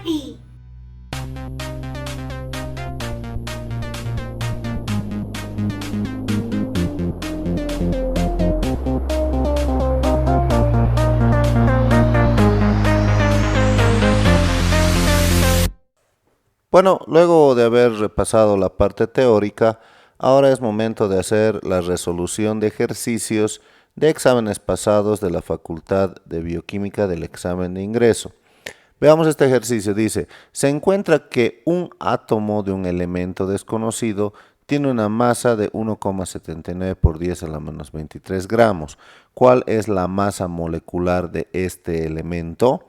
happy. Bueno, luego de haber repasado la parte teórica, ahora es momento de hacer la resolución de ejercicios de exámenes pasados de la Facultad de Bioquímica del examen de ingreso. Veamos este ejercicio. Dice, se encuentra que un átomo de un elemento desconocido tiene una masa de 1,79 por 10 a la menos 23 gramos. ¿Cuál es la masa molecular de este elemento?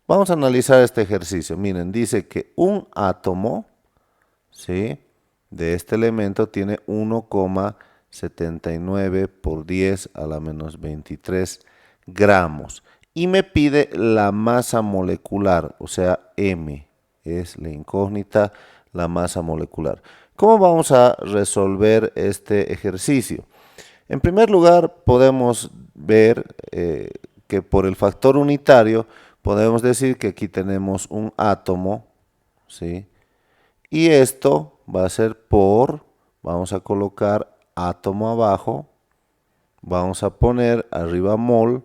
Vamos a analizar este ejercicio. Miren, dice que un átomo, ¿sí?, de este elemento tiene 1,79 por 10 a la menos 23 gramos. Y me pide la masa molecular, o sea, M. Es la incógnita, la masa molecular. ¿Cómo vamos a resolver este ejercicio? En primer lugar, podemos ver que por el factor unitario podemos decir que aquí tenemos un átomo, ¿sí? Y esto va a ser por, vamos a colocar átomo abajo, vamos a poner arriba mol,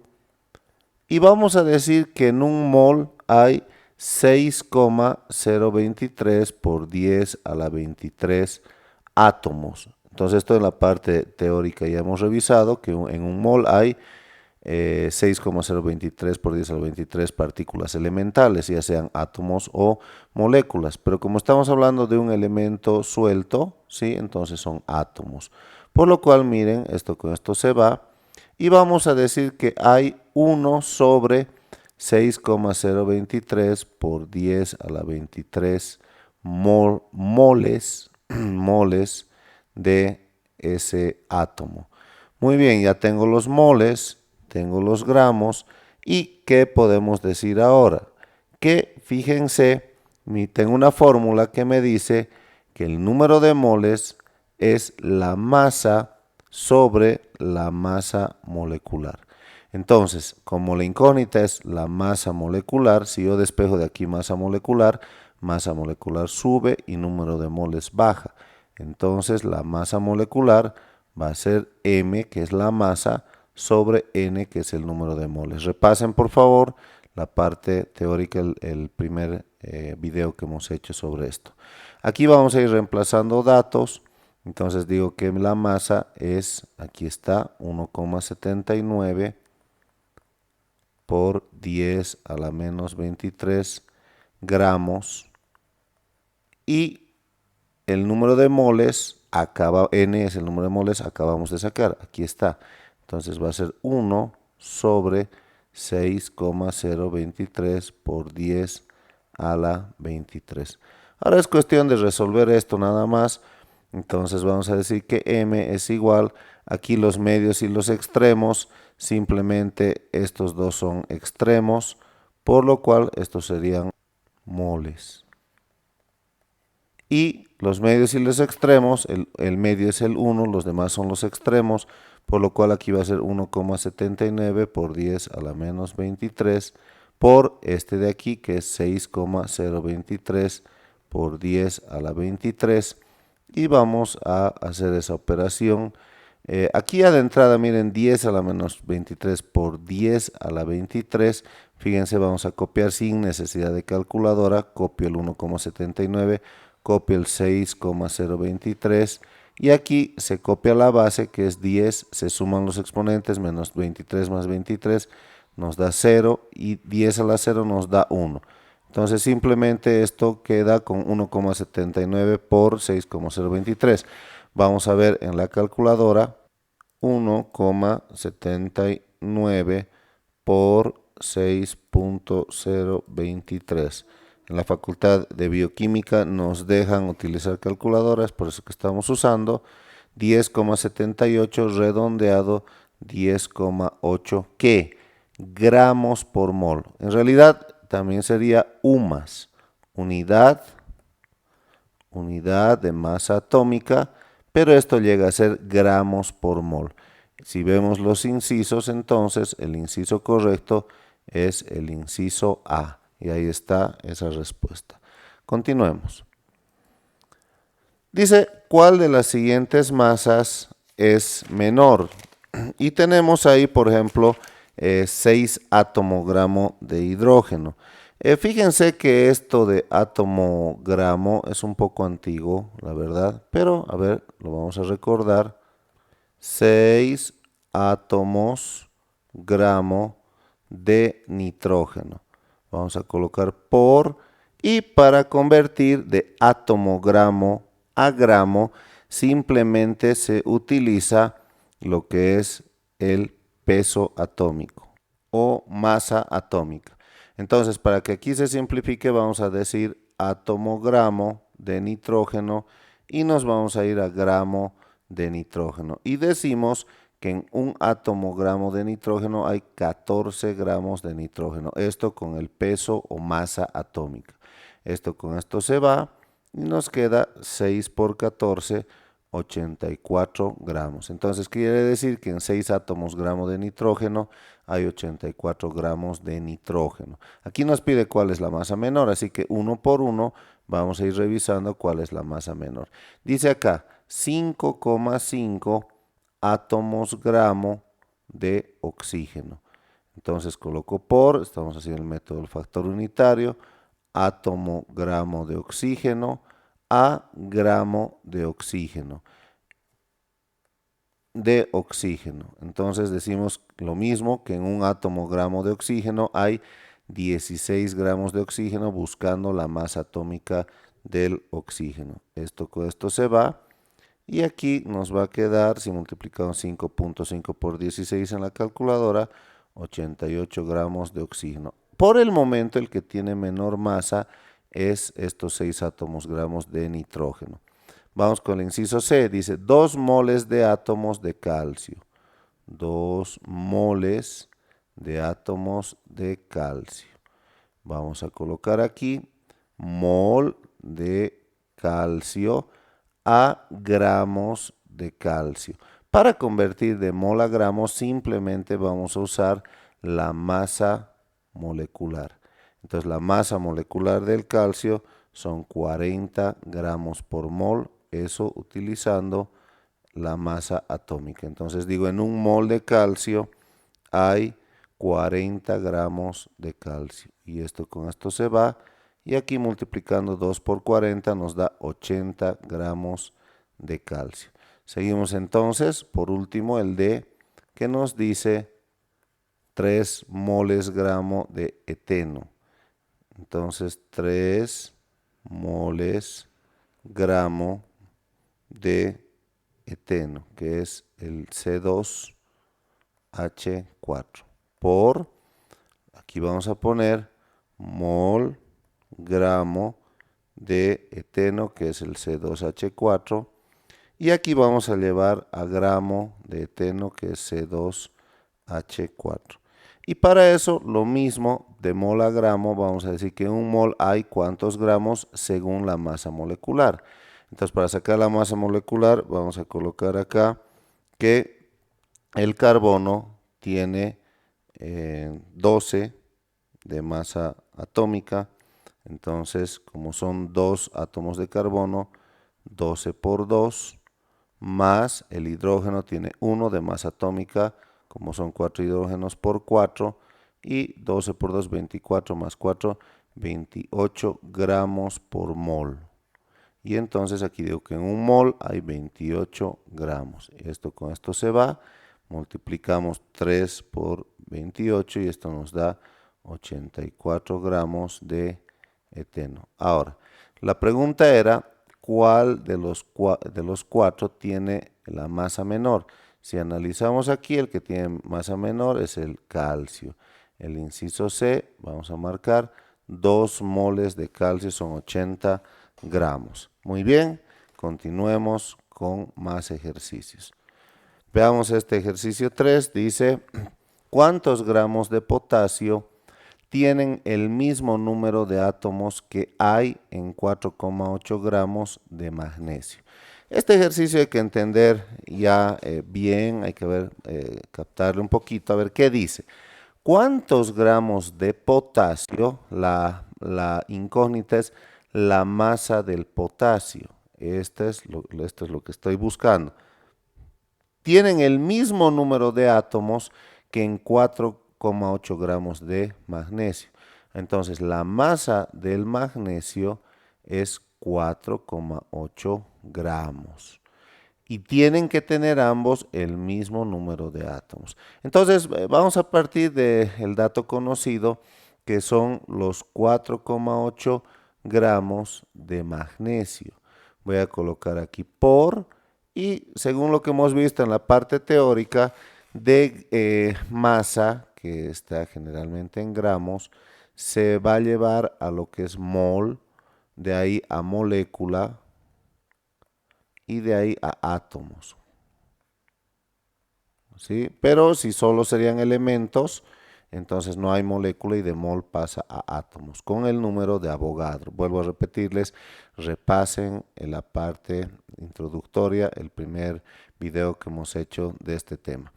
y vamos a decir que en un mol hay 6,023 por 10 a la 23 átomos. Entonces esto en la parte teórica ya hemos revisado que en un mol hay 6,023 por 10 a la 23 partículas elementales, ya sean átomos o moléculas. Pero como estamos hablando de un elemento suelto, ¿sí?, entonces son átomos. Por lo cual, miren, esto con esto se va. Y vamos a decir que hay 1 sobre 6,023 por 10 a la 23 moles, moles de ese átomo. Muy bien, ya tengo los moles, tengo los gramos. ¿Y qué podemos decir ahora? Que fíjense, tengo una fórmula que me dice que el número de moles es la masa sobre la masa molecular. Entonces, como la incógnita es la masa molecular, si yo despejo de aquí masa molecular sube y número de moles baja. Entonces, la masa molecular va a ser M, que es la masa, sobre N, que es el número de moles. Repasen, por favor, la parte teórica, el primer video que hemos hecho sobre esto. Aquí vamos a ir reemplazando datos. Entonces digo que la masa es, aquí está, 1,79 por 10 a la menos 23 gramos. Y el número de moles, N es el número de moles, acabamos de sacar, aquí está. Entonces va a ser 1 sobre 6,023 por 10 a la 23. Ahora es cuestión de resolver esto nada más. Entonces vamos a decir que M es igual, aquí los medios y los extremos, simplemente estos dos son extremos, por lo cual estos serían moles. Y los medios y los extremos, el medio es el 1, los demás son los extremos, por lo cual aquí va a ser 1,79 por 10 a la menos 23 por este de aquí, que es 6,023 por 10 a la 23. Y vamos a hacer esa operación. Aquí ya de entrada, miren, 10 a la menos 23 por 10 a la 23. Fíjense, vamos a copiar sin necesidad de calculadora. Copio el 1,79, copio el 6,023 y aquí se copia la base, que es 10, se suman los exponentes, menos 23 más 23 nos da 0 y 10 a la 0 nos da 1. Entonces simplemente esto queda con 1,79 por 6,023. Vamos a ver en la calculadora 1,79 por 6,023. En la Facultad de Bioquímica nos dejan utilizar calculadoras, por eso que estamos usando 10,78 redondeado 10,8 ¿qué? Gramos por mol. En realidad también sería UMAS, unidad de masa atómica, pero esto llega a ser gramos por mol. Si vemos los incisos, entonces el inciso correcto es el inciso A, Y ahí está esa respuesta. Continuemos. Dice, ¿cuál de las siguientes masas es menor? Y tenemos ahí, por ejemplo, 6 átomo-gramo de hidrógeno. Fíjense que esto de átomo-gramo es un poco antiguo, la verdad, pero a ver, lo vamos a recordar. 6 átomos gramo de nitrógeno. Vamos a colocar por, y para convertir de átomo gramo a gramo, simplemente se utiliza lo que es el peso atómico o masa atómica. Entonces, para que aquí se simplifique, vamos a decir átomo gramo de nitrógeno y nos vamos a ir a gramo de nitrógeno. Y decimos que en un átomo gramo de nitrógeno hay 14 gramos de nitrógeno. Esto con el peso o masa atómica. Esto con esto se va y nos queda 6 por 14, 84 gramos. Entonces quiere decir que en 6 átomos gramo de nitrógeno hay 84 gramos de nitrógeno. Aquí nos pide cuál es la masa menor, así que uno por uno vamos a ir revisando cuál es la masa menor. Dice acá 5,5 átomos gramo de oxígeno. Entonces coloco por, estamos haciendo el método del factor unitario, átomo gramo de oxígeno a gramo de oxígeno. Entonces decimos lo mismo que en un átomo gramo de oxígeno hay 16 gramos de oxígeno buscando la masa atómica del oxígeno. Esto con esto se va y aquí nos va a quedar, si multiplicamos 5.5 por 16 en la calculadora, 88 gramos de oxígeno. Por el momento el que tiene menor masa es estos 6 átomos gramos de nitrógeno. Vamos con el inciso C, dice 2 moles de átomos de calcio. 2 moles de átomos de calcio. Vamos a colocar aquí mol de calcio a gramos de calcio. Para convertir de mol a gramos simplemente vamos a usar la masa molecular. Entonces la masa molecular del calcio son 40 gramos por mol, eso utilizando la masa atómica. Entonces digo, en un mol de calcio hay 40 gramos de calcio. Y esto con esto se va. Y aquí multiplicando 2 por 40 nos da 80 gramos de calcio. Seguimos entonces, por último, el D, que nos dice 3 moles gramo de eteno. Entonces, 3 moles gramo de eteno, que es el C2H4, por, aquí vamos a poner mol gramo de eteno, que es el C2H4, y aquí vamos a llevar a gramo de eteno, que es C2H4. Y para eso lo mismo, de mol a gramo, vamos a decir que en un mol hay cuántos gramos según la masa molecular. Entonces, para sacar la masa molecular, vamos a colocar acá que el carbono tiene 12 de masa atómica. Entonces, como son 2 átomos de carbono, 12 por 2, más el hidrógeno tiene 1 de masa atómica, como son 4 hidrógenos por 4, y 12 por 2, 24 más 4, 28 gramos por mol. Y entonces aquí digo que en un mol hay 28 gramos. Esto con esto se va, multiplicamos 3 por 28 y esto nos da 84 gramos de eteno. Ahora, la pregunta era, ¿cuál de los 4 tiene la masa menor? Si analizamos aquí, el que tiene masa menor es el calcio. El inciso C, vamos a marcar 2 moles de calcio son 80 gramos. Muy bien, continuemos con más ejercicios. Veamos este ejercicio 3, dice, ¿cuántos gramos de potasio tienen el mismo número de átomos que hay en 4,8 gramos de magnesio? Este ejercicio hay que entender ya bien, hay que ver, captarle un poquito, a ver qué dice. ¿Cuántos gramos de potasio? La incógnita es la masa del potasio. Esto es lo que estoy buscando. Tienen el mismo número de átomos que en 4,8 gramos de magnesio. Entonces, la masa del magnesio es 4,8 gramos. Y tienen que tener ambos el mismo número de átomos. Entonces, vamos a partir del dato conocido, que son los 4,8 gramos de magnesio. Voy a colocar aquí por, y según lo que hemos visto en la parte teórica de masa, que está generalmente en gramos, se va a llevar a lo que es mol, de ahí a molécula y de ahí a átomos. ¿Sí? Pero si solo serían elementos, entonces no hay molécula y de mol pasa a átomos con el número de Avogadro. Vuelvo a repetirles, repasen en la parte introductoria el primer video que hemos hecho de este tema.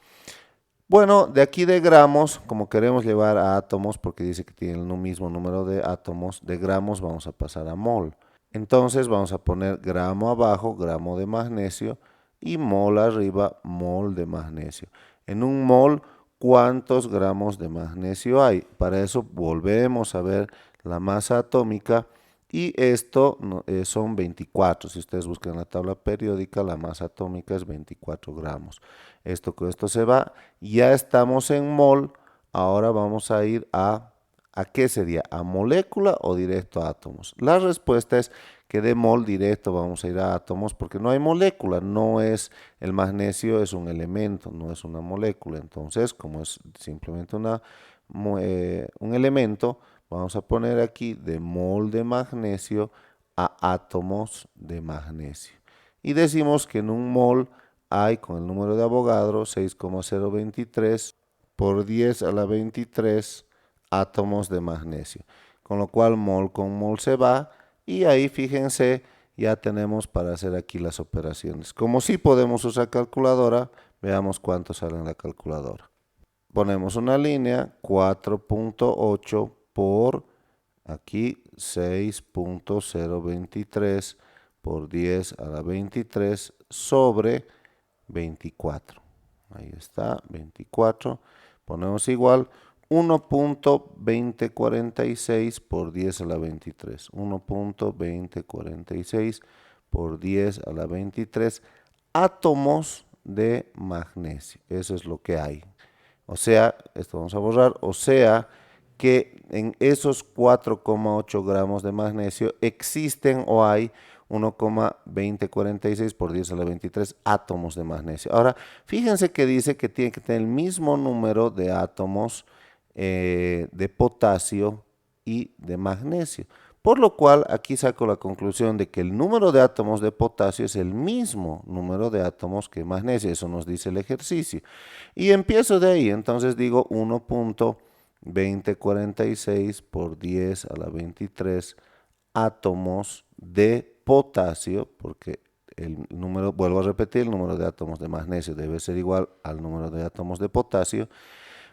Bueno, de aquí de gramos, como queremos llevar a átomos, porque dice que tienen el mismo número de átomos, de gramos vamos a pasar a mol. Entonces vamos a poner gramo abajo, gramo de magnesio, y mol arriba, mol de magnesio. En un mol, ¿cuántos gramos de magnesio hay? Para eso volvemos a ver la masa atómica y esto son 24. Si ustedes buscan la tabla periódica, la masa atómica es 24 gramos. Esto con esto se va. Ya estamos en mol. Ahora vamos a ir ¿a qué sería? ¿A molécula o directo a átomos? La respuesta es que de mol directo vamos a ir a átomos porque no hay molécula, no es el magnesio, es un elemento, no es una molécula. Entonces, como es simplemente un elemento, vamos a poner aquí de mol de magnesio a átomos de magnesio. Y decimos que en un mol hay, con el número de Avogadro, 6,023 por 10 a la 23 átomos de magnesio. Con lo cual mol con mol se va y ahí fíjense ya tenemos para hacer aquí las operaciones. Como sí podemos usar calculadora, veamos cuánto sale en la calculadora. Ponemos una línea 4,8 por aquí 6,023 por 10 a la 23 sobre 24. Ahí está, 24. Ponemos igual 1,2046 por 10 a la 23. 1,2046 por 10 a la 23 átomos de magnesio. Eso es lo que hay. O sea, esto vamos a borrar, o sea que en esos 4,8 gramos de magnesio existen o hay 1,2046 por 10 a la 23 átomos de magnesio. Ahora, fíjense que dice que tiene que tener el mismo número de átomos de potasio y de magnesio. Por lo cual, aquí saco la conclusión de que el número de átomos de potasio es el mismo número de átomos que magnesio. Eso nos dice el ejercicio. Y empiezo de ahí. Entonces digo 1,2046 por 10 a la 23 átomos de potasio, porque el número, vuelvo a repetir, el número de átomos de magnesio debe ser igual al número de átomos de potasio.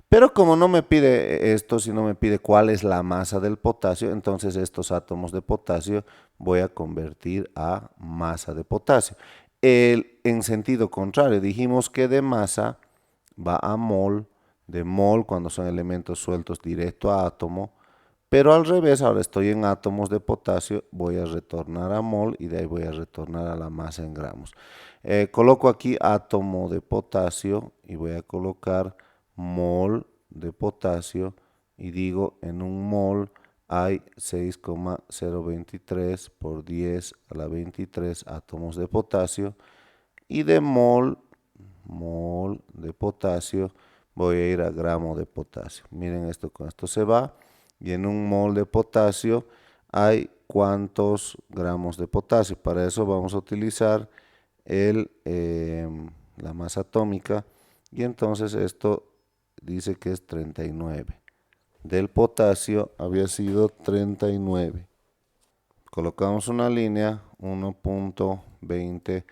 Pero como no me pide esto, sino me pide cuál es la masa del potasio, entonces estos átomos de potasio voy a convertir a masa de potasio. En sentido contrario, dijimos que de masa va a mol, de mol cuando son elementos sueltos directo a átomo, pero al revés, ahora estoy en átomos de potasio, voy a retornar a mol y de ahí voy a retornar a la masa en gramos. Coloco aquí átomo de potasio y voy a colocar mol de potasio y digo en un mol hay 6,023 por 10 a la 23 átomos de potasio y de mol de potasio voy a ir a gramo de potasio. Miren esto, con esto se va y en un mol de potasio hay cuántos gramos de potasio. Para eso vamos a utilizar la masa atómica y entonces esto dice que es 39. Del potasio había sido 39. Colocamos una línea 1,20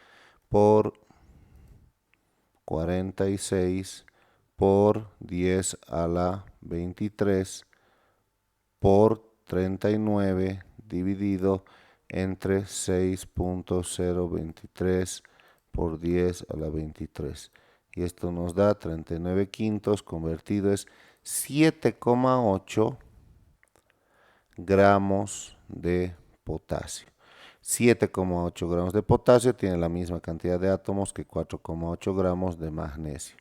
por 46 por 10 a la 23 por 39 dividido entre 6.023 por 10 a la 23. Y esto nos da 39 quintos, convertido es 7,8 gramos de potasio. 7,8 gramos de potasio tiene la misma cantidad de átomos que 4,8 gramos de magnesio.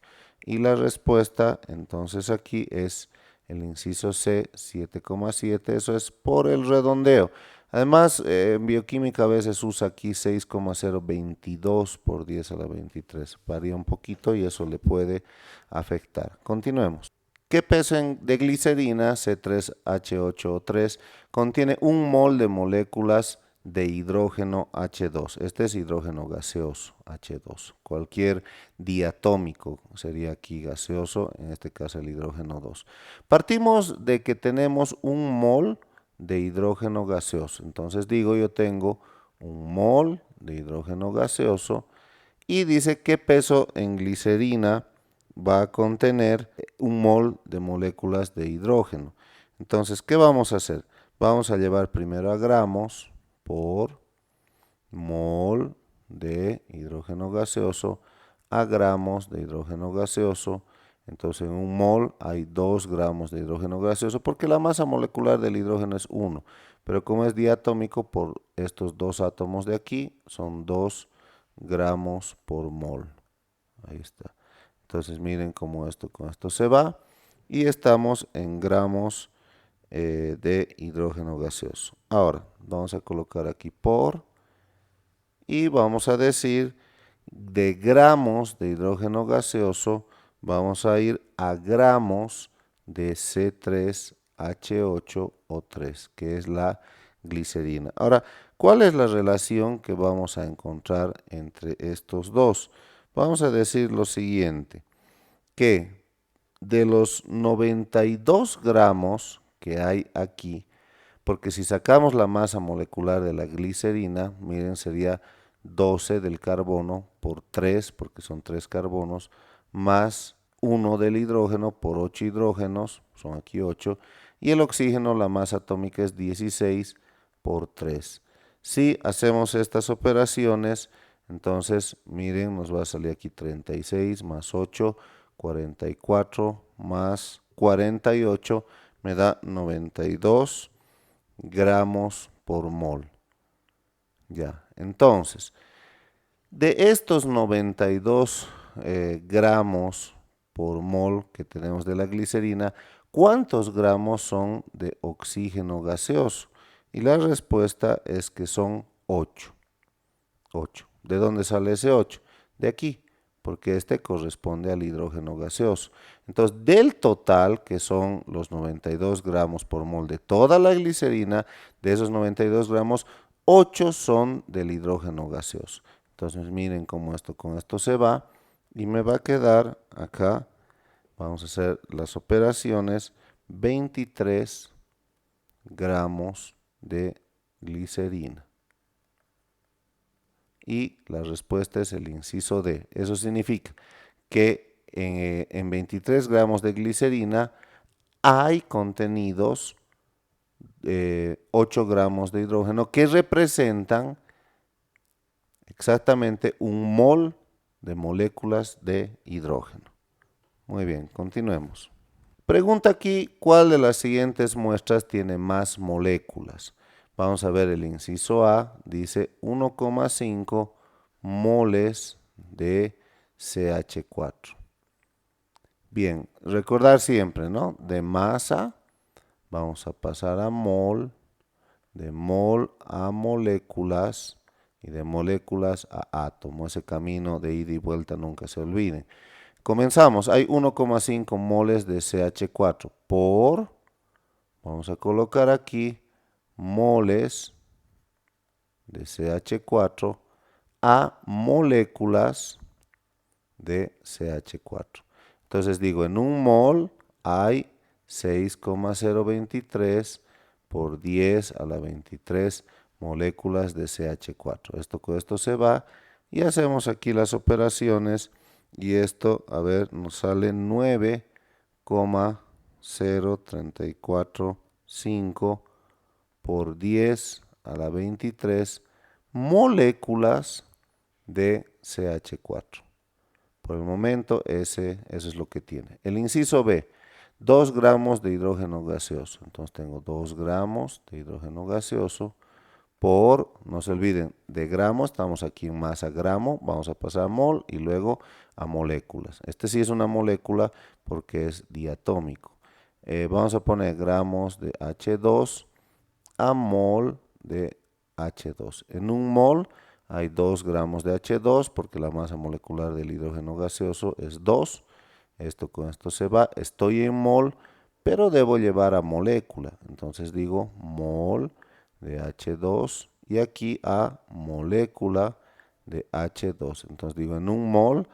Y la respuesta entonces aquí es el inciso C, 7,7, eso es por el redondeo. Además, en bioquímica a veces usa aquí 6,022 por 10 a la 23. Varía un poquito y eso le puede afectar. Continuemos. ¿Qué peso de glicerina C3H8O3 contiene un mol de moléculas de hidrógeno H2? Este es hidrógeno gaseoso H2. Cualquier diatómico sería aquí gaseoso, en este caso el hidrógeno 2. Partimos de que tenemos un mol de hidrógeno gaseoso. Entonces digo, yo tengo un mol de hidrógeno gaseoso y dice qué peso en glicerina va a contener un mol de moléculas de hidrógeno. Entonces, ¿qué vamos a hacer? Vamos a llevar primero a gramos por mol de hidrógeno gaseoso a gramos de hidrógeno gaseoso. Entonces, en un mol hay 2 gramos de hidrógeno gaseoso porque la masa molecular del hidrógeno es 1. Pero como es diatómico, por estos 2 átomos de aquí, son 2 gramos por mol. Ahí está. Entonces miren cómo esto con esto se va y estamos en gramos de hidrógeno gaseoso. Ahora vamos a colocar aquí por y vamos a decir de gramos de hidrógeno gaseoso vamos a ir a gramos de C3H8O3, que es la glicerina. Ahora, ¿cuál es la relación que vamos a encontrar entre estos dos? Vamos a decir lo siguiente, que de los 92 gramos que hay aquí, porque si sacamos la masa molecular de la glicerina, miren, sería 12 del carbono por 3, porque son 3 carbonos, más 1 del hidrógeno por 8 hidrógenos, son aquí 8, y el oxígeno, la masa atómica es 16 por 3. Si hacemos estas operaciones, entonces miren, nos va a salir aquí 36 más 8, 44 más 48, me da 92 gramos por mol. Ya, entonces, de estos 92 gramos por mol que tenemos de la glicerina, ¿cuántos gramos son de oxígeno gaseoso? Y la respuesta es que son 8. 8. ¿De dónde sale ese 8? De aquí, porque este corresponde al hidrógeno gaseoso. Entonces, del total, que son los 92 gramos por mol de toda la glicerina, de esos 92 gramos, 8 son del hidrógeno gaseoso. Entonces, miren cómo esto con esto se va y me va a quedar acá, vamos a hacer las operaciones, 23 gramos de glicerina. Y la respuesta es el inciso D. Eso significa que en 23 gramos de glicerina hay contenidos 8 gramos de hidrógeno que representan exactamente un mol de moléculas de hidrógeno. Muy bien, continuemos. Pregunta aquí, ¿cuál de las siguientes muestras tiene más moléculas? Vamos a ver el inciso A, dice 1,5 moles de CH4. Bien, recordar siempre, ¿no? De masa vamos a pasar a mol, de mol a moléculas y de moléculas a átomo. Ese camino de ida y vuelta nunca se olvide. Comenzamos, hay 1,5 moles de CH4 por, vamos a colocar aquí, moles de CH4 a moléculas de CH4. Entonces digo, en un mol hay 6,023 por 10 a la 23 moléculas de CH4. Esto con esto se va y hacemos aquí las operaciones Y esto, a ver, nos sale 9,0345 por 10 a la 23 moléculas de CH4. Por el momento, eso es lo que tiene. El inciso B, 2 gramos de hidrógeno gaseoso. Entonces tengo 2 gramos de hidrógeno gaseoso por, no se olviden, de gramos, estamos aquí en masa gramo, vamos a pasar a mol y luego a moléculas. Este sí es una molécula porque es diatómico. Vamos a poner gramos de H2 a mol de H2. En un mol hay 2 gramos de H2 porque la masa molecular del hidrógeno gaseoso es 2. Esto con esto se va. Estoy en mol, pero debo llevar a molécula. Entonces digo mol de H2 y aquí a molécula de H2. Entonces digo en un mol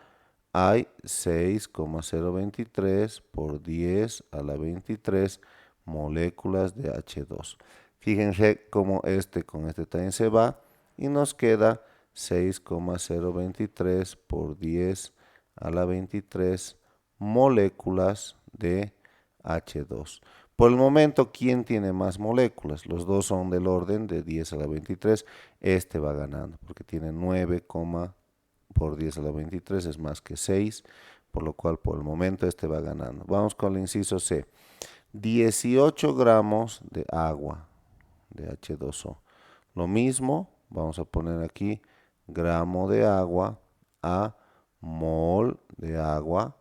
hay 6,023 por 10 a la 23 moléculas de H2. Fíjense cómo este con este también se va y nos queda 6,023 por 10 a la 23 moléculas de H2. Por el momento, ¿quién tiene más moléculas? Los dos son del orden de 10 a la 23. Este va ganando porque tiene 9, por 10 a la 23 es más que 6, por lo cual por el momento este va ganando. Vamos con el inciso C. 18 gramos de agua de H2O. Lo mismo, vamos a poner aquí gramo de agua a mol de agua.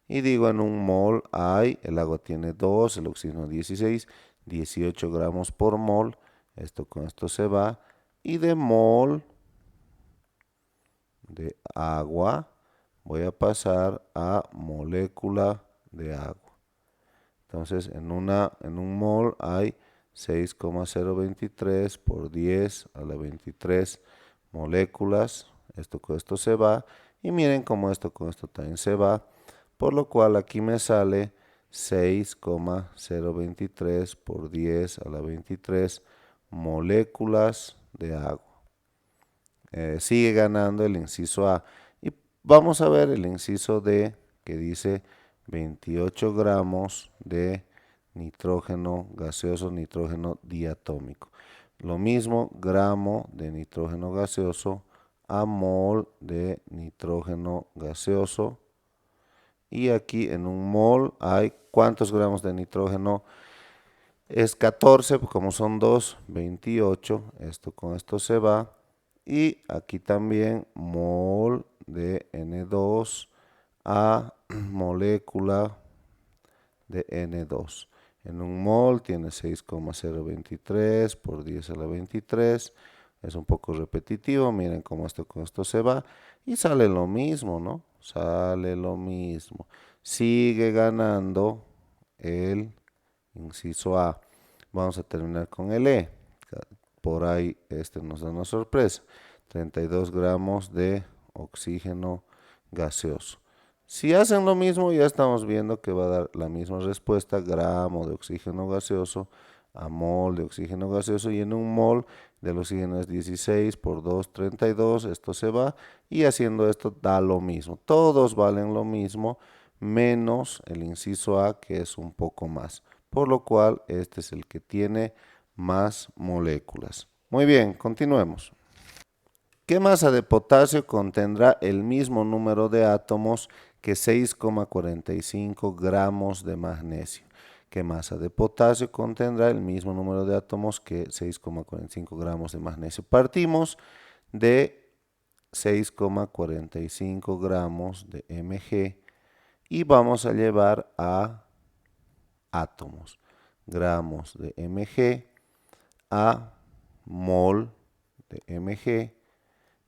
Y digo en un mol hay, el agua tiene 2, el oxígeno 16, 18 gramos por mol. Esto con esto se va. Y de mol de agua voy a pasar a molécula de agua. Entonces, en un mol hay 6,023 por 10 a la 23 moléculas. Esto con esto se va. Y miren cómo esto con esto también se va. Por lo cual aquí me sale 6,023 por 10 a la 23 moléculas de agua. Sigue ganando el inciso A. Y vamos a ver el inciso D que dice 28 gramos de nitrógeno gaseoso, nitrógeno diatómico. Lo mismo, gramo de nitrógeno gaseoso a mol de nitrógeno gaseoso. Y aquí en un mol hay ¿cuántos gramos de nitrógeno? Es 14, como son 2, 28. Esto con esto se va. Y aquí también mol de N2 a molécula de N2. En un mol tiene 6,023 por 10 a la 23. Es un poco repetitivo. Miren cómo esto con esto se va. Y sale lo mismo, ¿no? Sale lo mismo. Sigue ganando el inciso A. Vamos a terminar con el E. Por ahí este nos da una sorpresa. 32 gramos de oxígeno gaseoso. Si hacen lo mismo, ya estamos viendo que va a dar la misma respuesta, gramo de oxígeno gaseoso a mol de oxígeno gaseoso, y en un mol del oxígeno es 16 por 2, 32, esto se va, y haciendo esto da lo mismo. Todos valen lo mismo, menos el inciso A, que es un poco más, por lo cual este es el que tiene más moléculas. Muy bien, continuemos. ¿Qué masa de potasio contendrá el mismo número de átomos que 6,45 gramos de magnesio? ¿Qué masa de potasio contendrá el mismo número de átomos que 6,45 gramos de magnesio? Partimos de 6,45 gramos de Mg y vamos a llevar a átomos. Gramos de Mg a mol de Mg.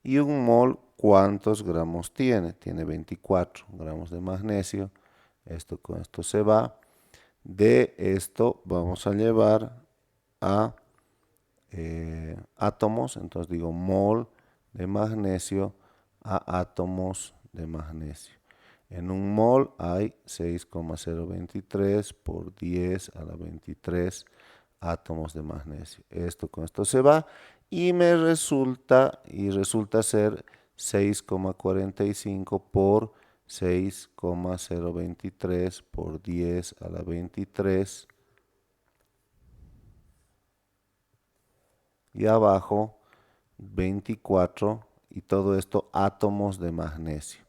Y un mol, ¿cuántos gramos tiene? Tiene 24 gramos de magnesio. Esto con esto se va. De esto vamos a llevar a átomos. Entonces digo mol de magnesio a átomos de magnesio. En un mol hay 6,023 por 10 a la 23 átomos de magnesio. Esto con esto se va y me resulta ser 6,45 por 6,023 por 10 a la 23. Y abajo 24 y todo esto átomos de magnesio.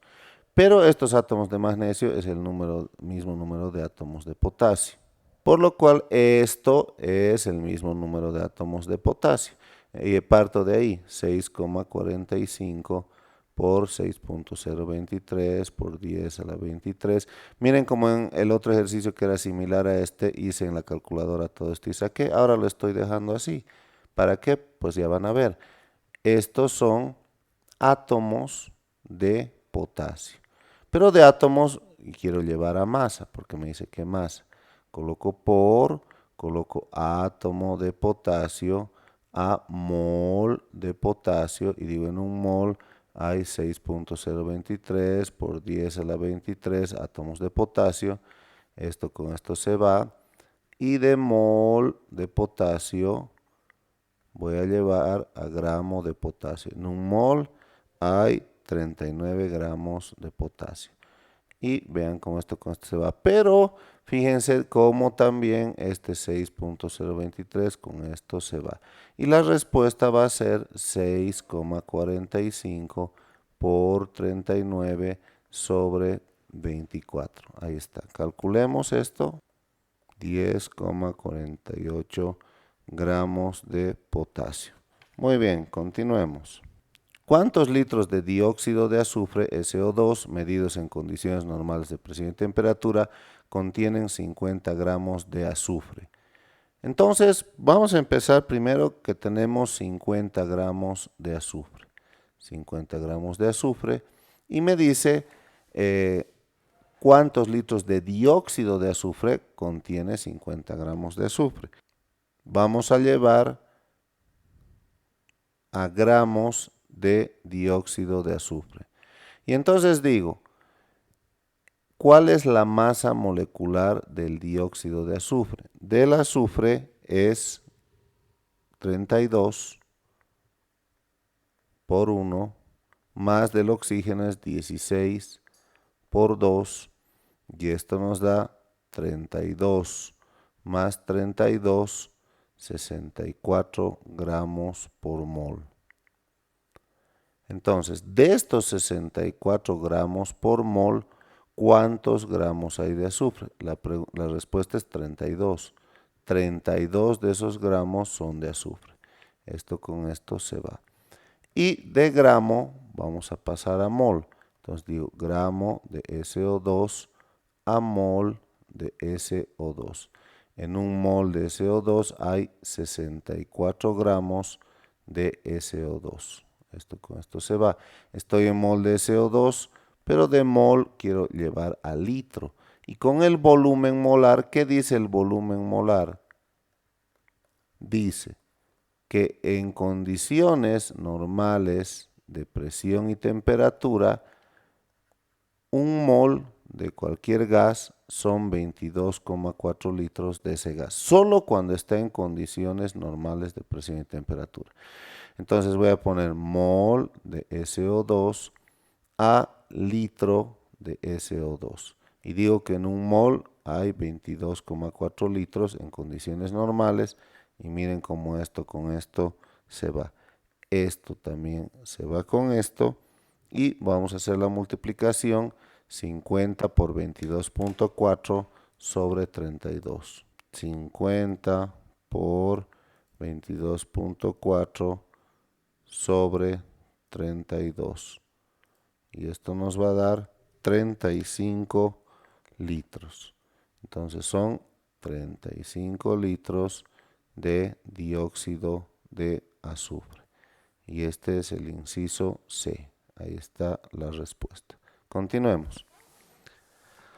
Pero estos átomos de magnesio es el mismo número de átomos de potasio. Por lo cual esto es el mismo número de átomos de potasio. Y parto de ahí, 6,45 por 6,023 por 10 a la 23. Miren como en el otro ejercicio que era similar a este, hice en la calculadora todo esto y saqué. Ahora lo estoy dejando así. ¿Para qué? Pues ya van a ver. Estos son átomos de potasio. Pero de átomos quiero llevar a masa, porque me dice que masa. Coloco átomo de potasio a mol de potasio y digo en un mol hay 6,023 por 10 a la 23 átomos de potasio. Esto con esto se va. Y de mol de potasio voy a llevar a gramo de potasio. En un mol hay 39 gramos de potasio. Y vean cómo esto con esto se va. Pero fíjense cómo también este 6,023 con esto se va. Y la respuesta va a ser 6,45 por 39 sobre 24. Ahí está. Calculemos esto. 10,48 gramos de potasio. Muy bien, continuemos. ¿Cuántos litros de dióxido de azufre, SO2, medidos en condiciones normales de presión y temperatura, contienen 50 gramos de azufre? Entonces, vamos a empezar primero que tenemos 50 gramos de azufre. 50 gramos de azufre. Y me dice cuántos litros de dióxido de azufre contiene 50 gramos de azufre. Vamos a llevar a gramos de dióxido de azufre. Y entonces digo, ¿cuál es la masa molecular del dióxido de azufre? Del azufre es 32 por 1, más del oxígeno es 16 por 2, y esto nos da 32 más 32, 64 gramos por mol. Entonces, de estos 64 gramos por mol, ¿cuántos gramos hay de azufre? La respuesta es 32. 32 de esos gramos son de azufre. Esto con esto se va. Y de gramo vamos a pasar a mol. Entonces digo gramo de SO2 a mol de SO2. En un mol de SO2 hay 64 gramos de SO2. Esto con esto se va. Estoy en mol de SO2, pero de mol quiero llevar a litro. Y con el volumen molar, ¿qué dice el volumen molar? Dice que en condiciones normales de presión y temperatura, un mol de cualquier gas son 22,4 litros de ese gas, solo cuando está en condiciones normales de presión y temperatura. Entonces voy a poner mol de SO2 a litro de SO2. Y digo que en un mol hay 22,4 litros en condiciones normales. Y miren cómo esto con esto se va. Esto también se va con esto. Y vamos a hacer la multiplicación. 50 por 22,4 sobre 32. 50 por 22,4 sobre 32. Y esto nos va a dar 35 litros. Entonces son 35 litros de dióxido de azufre. Y este es el inciso C. Ahí está la respuesta. Continuemos.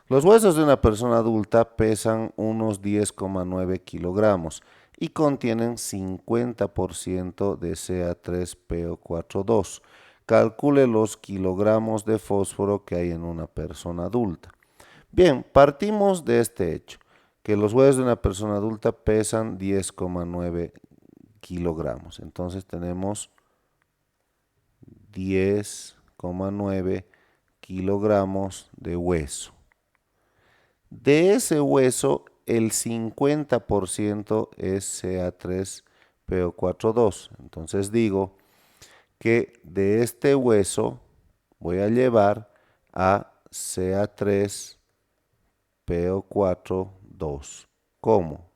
Los huesos de una persona adulta pesan unos 10,9 kilogramos y contienen 50% de Ca3PO42. Calcule los kilogramos de fósforo que hay en una persona adulta. Bien, partimos de este hecho, que los huesos de una persona adulta pesan 10,9 kilogramos. Entonces tenemos 10,9 kilogramos de hueso. De ese hueso, el 50% es Ca3PO42. Entonces digo que de este hueso voy a llevar a Ca3PO42. ¿Cómo?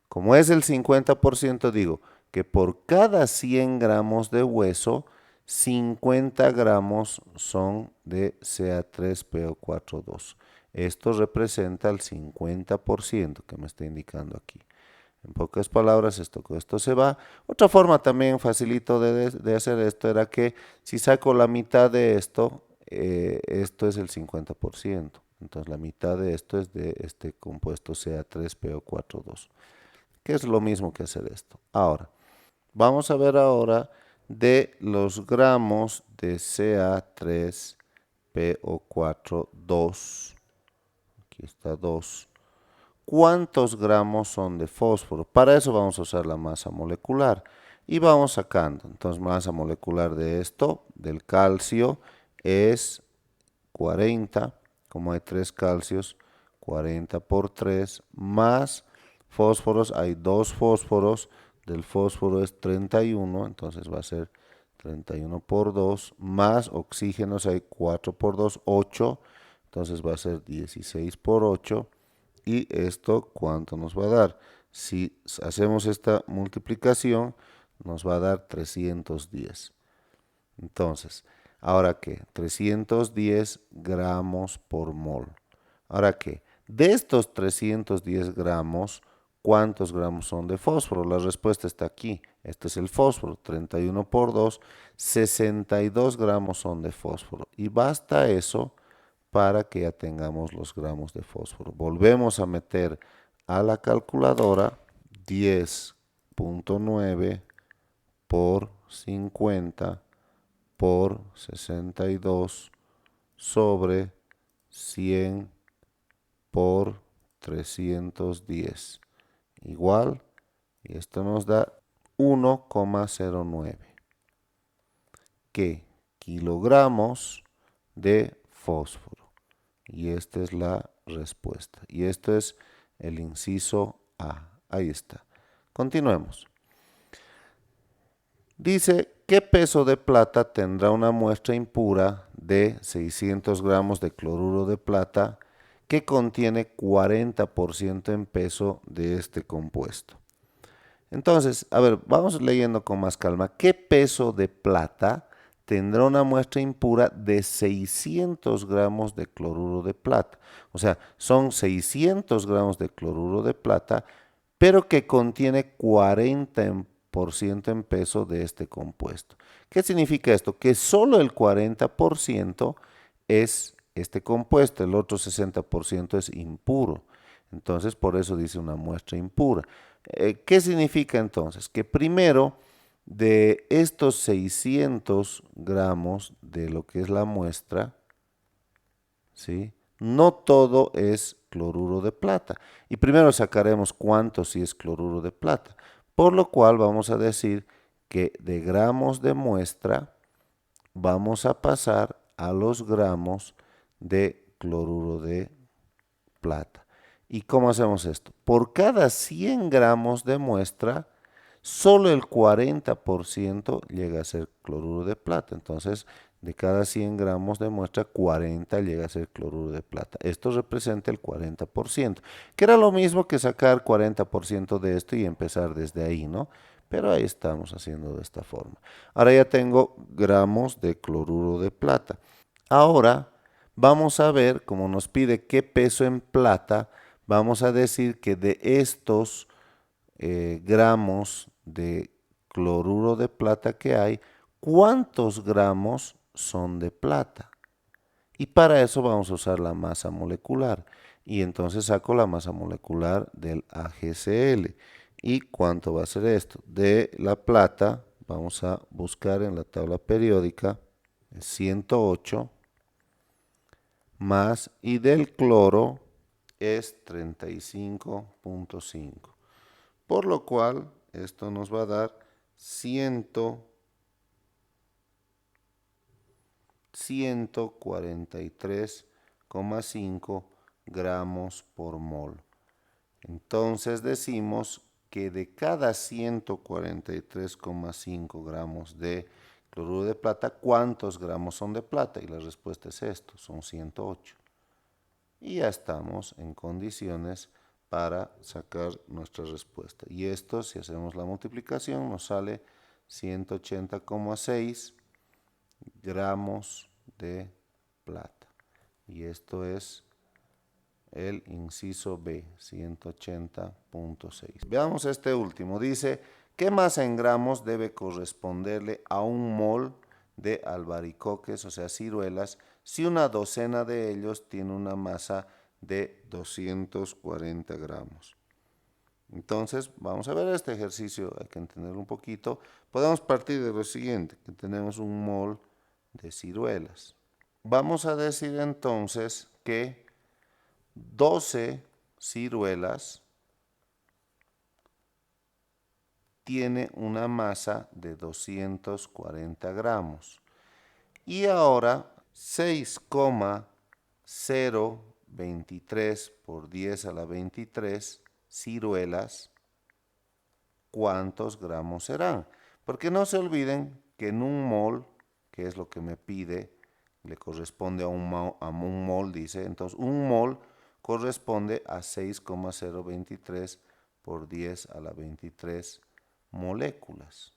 Como es el 50%, digo que por cada 100 gramos de hueso, 50 gramos son de Ca3PO42. Esto representa el 50% que me está indicando aquí. En pocas palabras, esto se va. Otra forma también facilito de hacer esto era que si saco la mitad de esto, esto es el 50%. Entonces la mitad de esto es de este compuesto Ca3PO42, que es lo mismo que hacer esto. Ahora, vamos a ver ahora de los gramos de Ca3PO42. Aquí está 2. ¿Cuántos gramos son de fósforo? Para eso vamos a usar la masa molecular. Y vamos sacando. Entonces, masa molecular de esto, del calcio, es 40. Como hay 3 calcios, 40 por 3, más fósforos, hay 2 fósforos, del fósforo es 31, entonces va a ser 31 por 2, más oxígenos, hay 4 por 2, 8, entonces va a ser 16 por 8, y esto, ¿cuánto nos va a dar? Si hacemos esta multiplicación, nos va a dar 310. Entonces, ¿ahora qué? 310 gramos por mol. ¿Ahora qué? De estos 310 gramos, ¿cuántos gramos son de fósforo? La respuesta está aquí. Este es el fósforo, 31 por 2, 62 gramos son de fósforo. Y basta eso para que ya tengamos los gramos de fósforo. Volvemos a meter a la calculadora 10.9 por 50 por 62 sobre 100 por 310. Igual, y esto nos da 1,09. ¿Qué? Kilogramos de fósforo. Y esta es la respuesta. Y esto es el inciso A. Ahí está. Continuemos. Dice, ¿qué peso de plata tendrá una muestra impura de 600 gramos de cloruro de plata que contiene 40% en peso de este compuesto? Entonces, a ver, vamos leyendo con más calma. ¿Qué peso de plata tendrá una muestra impura de 600 gramos de cloruro de plata? O sea, son 600 gramos de cloruro de plata, pero que contiene 40% en peso de este compuesto. ¿Qué significa esto? Que solo el 40% es este compuesto, el otro 60% es impuro. Entonces, por eso dice una muestra impura. ¿Qué significa entonces? Que primero, de estos 600 gramos de lo que es la muestra, ¿sí? No todo es cloruro de plata. Y primero sacaremos cuánto si es cloruro de plata. Por lo cual vamos a decir que de gramos de muestra vamos a pasar a los gramos de cloruro de plata. ¿Y cómo hacemos esto? Por cada 100 gramos de muestra, solo el 40% llega a ser cloruro de plata. Entonces, de cada 100 gramos de muestra, 40 llega a ser cloruro de plata. Esto representa el 40%, que era lo mismo que sacar 40% de esto y empezar desde ahí, ¿no? Pero ahí estamos haciendo de esta forma. Ahora ya tengo gramos de cloruro de plata. Ahora vamos a ver, como nos pide qué peso en plata, vamos a decir que de estos gramos de cloruro de plata que hay, ¿cuántos gramos son de plata? Y para eso vamos a usar la masa molecular. Y entonces saco la masa molecular del AgCl. ¿Y cuánto va a ser esto? De la plata, vamos a buscar en la tabla periódica, 108 más, y del cloro es 35.5. Por lo cual, esto nos va a dar 143,5 gramos por mol. Entonces decimos que de cada 143,5 gramos de cloruro de plata, ¿cuántos gramos son de plata? Y la respuesta es esto, son 108. Y ya estamos en condiciones para sacar nuestra respuesta. Y esto, si hacemos la multiplicación, nos sale 180,6 gramos de plata. Y esto es el inciso B, 180,6. Veamos este último. Dice, ¿qué masa en gramos debe corresponderle a un mol de albaricoques, o sea, ciruelas, si una docena de ellos tiene una masa de 240 gramos? Entonces, vamos a ver este ejercicio, hay que entenderlo un poquito. Podemos partir de lo siguiente, que tenemos un mol de ciruelas. Vamos a decir entonces que 12 ciruelas tiene una masa de 240 gramos. Y ahora 6,023 por 10 a la 23 ciruelas, ¿cuántos gramos serán? Porque no se olviden que en un mol, que es lo que me pide, le corresponde a un mol, dice, entonces un mol corresponde a 6,023 por 10 a la 23 moléculas.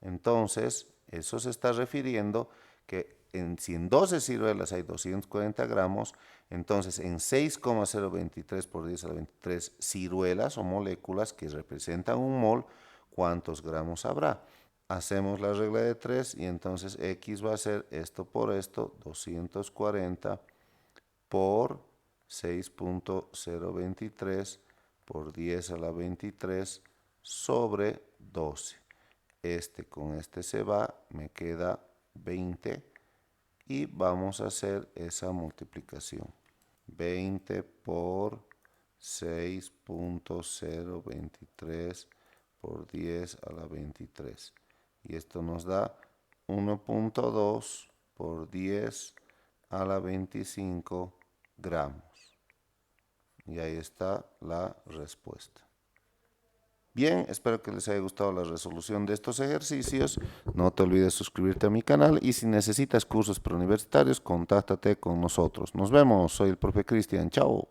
Entonces, eso se está refiriendo que si en 12 ciruelas hay 240 gramos, entonces en 6,023 por 10 a la 23 ciruelas o moléculas que representan un mol, ¿cuántos gramos habrá? Hacemos la regla de 3 y entonces X va a ser esto por esto, 240 por 6,023 por 10 a la 23 sobre 12. Este con este se va, me queda 20 y vamos a hacer esa multiplicación. 20 por 6,023 por 10 a la 23. Y esto nos da 1,2 por 10 a la 25 gramos. Y ahí está la respuesta. Bien, espero que les haya gustado la resolución de estos ejercicios. No te olvides suscribirte a mi canal y si necesitas cursos preuniversitarios, contáctate con nosotros. Nos vemos, soy el profe Cristian. Chao.